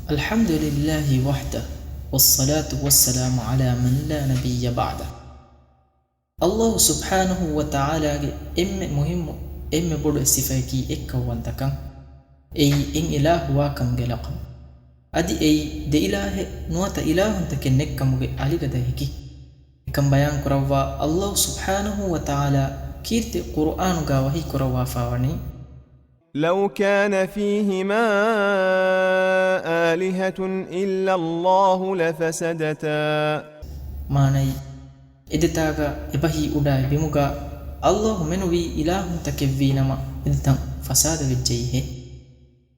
الحمد لله وحده والصلاة والسلام على من لا نبي بعده. الله سبحانه وتعالى مهم بود صفاكي وانتكم إن إله واكم جلقم أدي دي إله نوات إله تكنكم علي قدهكي كم بيان كروا الله سبحانه وتعالى كيرت قرآن وهي كروا فاوني لو كان فيهما آلهة إلا الله لفسدتا ماني إدتاغا إبهي أداي بمغا الله منوي إله تكفينما إدتن فساد وجيه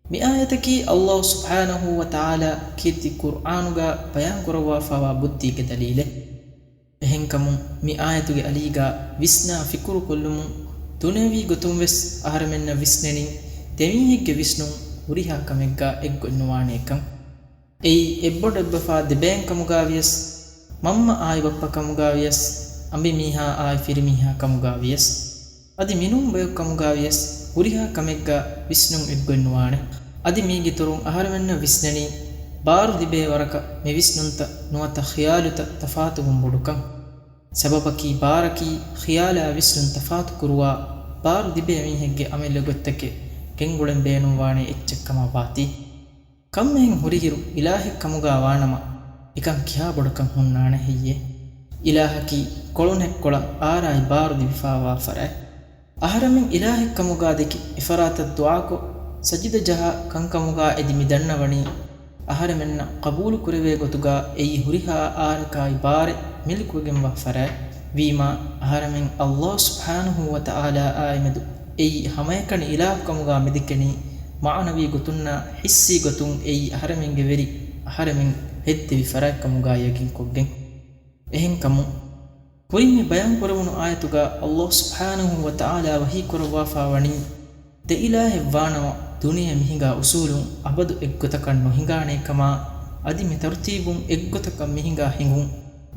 مئايتكي الله سبحانه وتعالى كيرتي قرآنغا بيان كروا فاوا بدي كدليله එහෙන්කමු මේ ආයතුගේ අලීගා විස්නා ෆිකුරු කොල්ලුමු තුනෙවි ගොතුම් වෙස් ආහරමෙන්න විස්නෙනින් දෙවිහිගේ විස්නුම් උරිහා කමෙග්ගා එක්ගොන්නවානේකම් එයි එබ්බොඩබ්බෆා දෙබෑන් කමුගාවියස් මම්ම ආයි බප්ප කමුගාවියස් අඹි මීහා ආයි ෆිරිමීහා කමුගාවියස් අදි මිනුම් බය කමුගාවියස් උරිහා කමෙග්ගා විස්නුම් එක්ගොන්නවානේ අදි මීගේ තුරුම් ආහරමෙන්න විස්නෙනි ಬಾರು ದಿಬೆ ವರಕ ಮೆವಿಸ್ನುಂತ ನುವತ ಖಿಯಾಲುತ ತಫಾತು ಗುಂಬುಡುಕಂ ಸಬಬಕಿ ಬಾರಕಿ ಖಿಯಾಲ ವಿಸ್ನುಂ ತಫಾತು ಕುರುವ ಬಾರು ದಿಬೆ ಮೀಹೆಗ್ಗೆ ಅಮೆಲ್ಲ ಗೊತ್ತಕ್ಕೆ ಕೆಂಗುಳೆಂ ಬೇನು ವಾಣೆ ಎಚ್ಚಕ್ಕಮ ಬಾತಿ ಕಮ್ಮೆಂ ಹುರಿಗಿರು ಇಲಾಹೆ ಕಮುಗಾ ವಾಣಮ ಇಕಂ ಖ್ಯಾ ಬುಡುಕಂ ಹುನ್ನಾಣೆ ಹಿಯ್ಯೆ ಇಲಾಹಕಿ ಕೊಳುನೆ ಕೊಳ ಆರಾಯಿ ಬಾರು ದಿಬಿಫಾವಾ ಫರೆ ಅಹರಮೆಂ ಇಲಾಹೆ ಕಮುಗಾ ದಿಕಿ ಇಫರಾತ ದುಆಕೊ ಸಜಿದ ಜಹ ಕಂಕಮುಗಾ ಎದಿ ಮಿದಣ್ಣವಣಿ ಅಹರಮೆನ್ನ ಕಬೂಲು ಕುರೆವೆ ಗೊತುಗ ಎಯಿ ಹುರಿಹಾ ಆರಕಾಯಿ ಬಾರೆ ಮಿಲ್ಕುಗೆಂಬ ಫರ ವೀಮಾ ಅಹರಮೆನ್ ಅಲ್ಲಾಹ್ ಸುಬ್ಹಾನಹು ವ ತಆಲಾ ಆಯಿಮೆದು ಎಯಿ ಹಮಯಕಣಿ ಇಲಾಹ್ ಕಮುಗ ಮೆದಿಕೆನಿ ಮಾನವಿ ಗೊತುನ್ನ ಹಿಸ್ಸಿ ಗೊತುಂ ಎಯಿ ಅಹರಮೆನ್ಗೆ ವೆರಿ ಅಹರಮೆನ್ ಹೆದ್ದಿವಿ ಫರ ಕಮುಗ ಯಗಿನ್ ಕೊಗ್ಗೆನ್ ಎಹೆನ್ ಕಮು ಪುರಿಮಿ ಬಯಾನ್ ಕೊರವನು ಆಯತುಗ ಅಲ್ಲಾಹ್ ಸುಬ್ಹಾನಹು ವ ತಆಲಾ ವಹಿ ಕೊರವಾ ಫಾವಣಿ ದೆ ಇಲಾಹೆ ವಾನವ ದುನಿಯ ಮಿಹಿಂಗಾ ಉಸೂಲುಂ ಅಬದು ಎಗ್ಗೊತಕನ್ නොහිඟාಣේ ಕಮಾ ಅದಿ ಮಿ ತರ್ತೀಬುಂ ಎಗ್ಗೊತಕನ್ ಮಿಹಿಂಗಾ ಹಿಂಗುಂ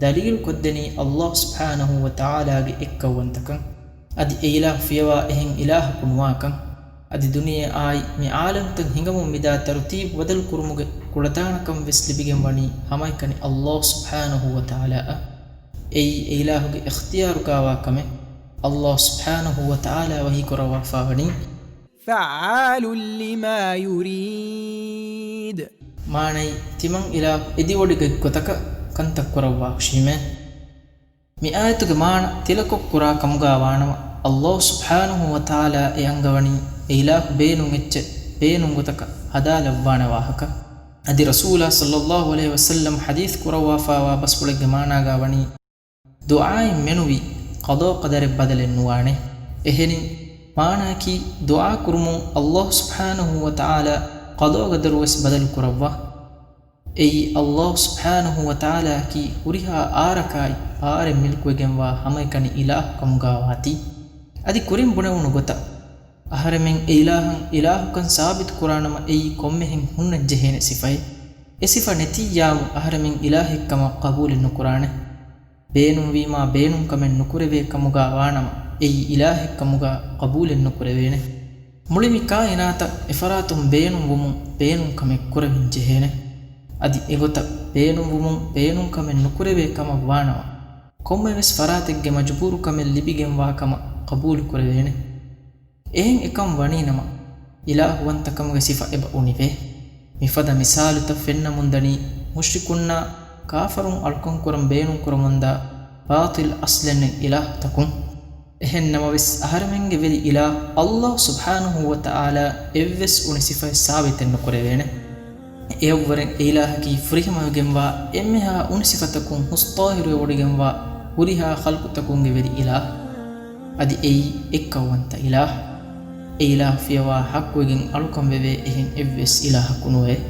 ದಲೀಲ್ ಕೊದ್ದೆನಿ ಅಲ್ಲಾಹ್ ಸುಬ್ಹಾನಹು ವ ತಆಲಾಗೆ ಎಕ್ಕವಂತಕಂ ಅದಿ ಇಲಾಹ್ ಫಿಯವಾ ಎಹೆನ್ ಇಲಾಹ ಕುನ್ವಾಕಂ ಅದಿ ದುನಿಯ ಆಯಿ ಮಿ ಆಲಂತಂ ಹಿಂಗಮು ಮಿದಾ ತರ್ತೀಬ್ ವದಲ್ ಕುರುಮುಗೆ ಕುಳತಾಣಕಂ ವೆಸ್ಲಿಬಿಗೆಂ ವಣಿ ಹಮೈಕನಿ ಅಲ್ಲಾಹ್ ಸುಬ್ಹಾನಹು ವ ತಆಲಾ ಎಯಿ ಇಲಾಹುಗೆ ಇಖ್ತಿಯಾರು ಕಾವಾಕಮೆ ಅಲ್ಲಾಹ್ ಸುಬ್ಹಾನಹು ವ ತಆಲಾ ವಹಿ ಕೊರವಾ ಫಾವಣಿ فعال لما يريد ماني تمن إلى إدي ودك كتك كنت كروا شيمه مئات مان تلك كرا كمغا وانما الله سبحانه وتعالى ينغوني إله بينو مچ بينو غتك هدا لوانا واهك ادي رسول صلى الله عليه وسلم حديث كروا فوا بس بلغ مانا غوني دعاء منوي قضاء قدر بدل نوانه eheni maanaki dua kurumu Allah subhanahu wa ta'ala qada gadarwas badal kurawwa ei Allah subhanahu wa ta'ala ki huriha arakai aare milkugenwa hamaikani ilah kamgawati adi kurim bunawunu gota aharemen ilahukan sabit quranama ei kommehen hunna jehene sifai e sifa netiyamu aharemen ilahikkama qabul nukurane beenum wima beenum kamen nukureve kamuga wanama ei ilahe kamuga qabul nukurevene mulimi kainata ifaratum beenum wumun beenum kame kurevin jehene adi egota beenum wumun beenum kame nukureve kama wanawa komme ves farategge majburu kame libigen wa kama qabul kurevene ehen ekam waninama ilahu wanta kamuga sifa eba unive mifada misalu ta fenna mundani mushrikunna kafarun alkon kuram beenum kuramunda batil aslen ilah takum ehennama vis aharmenge veli ila Allah subhanahu wa ta'ala evves uni sifai sabiten nukurevene evvaren ilahaki furihama gemwa emmeha uni sifatakum mustahiru wodigemwa huriha khalqutakunge veli ilah adi ei ekkawanta ilah fiyawa hakkugen alukam veve ehen evves ilah kunuwe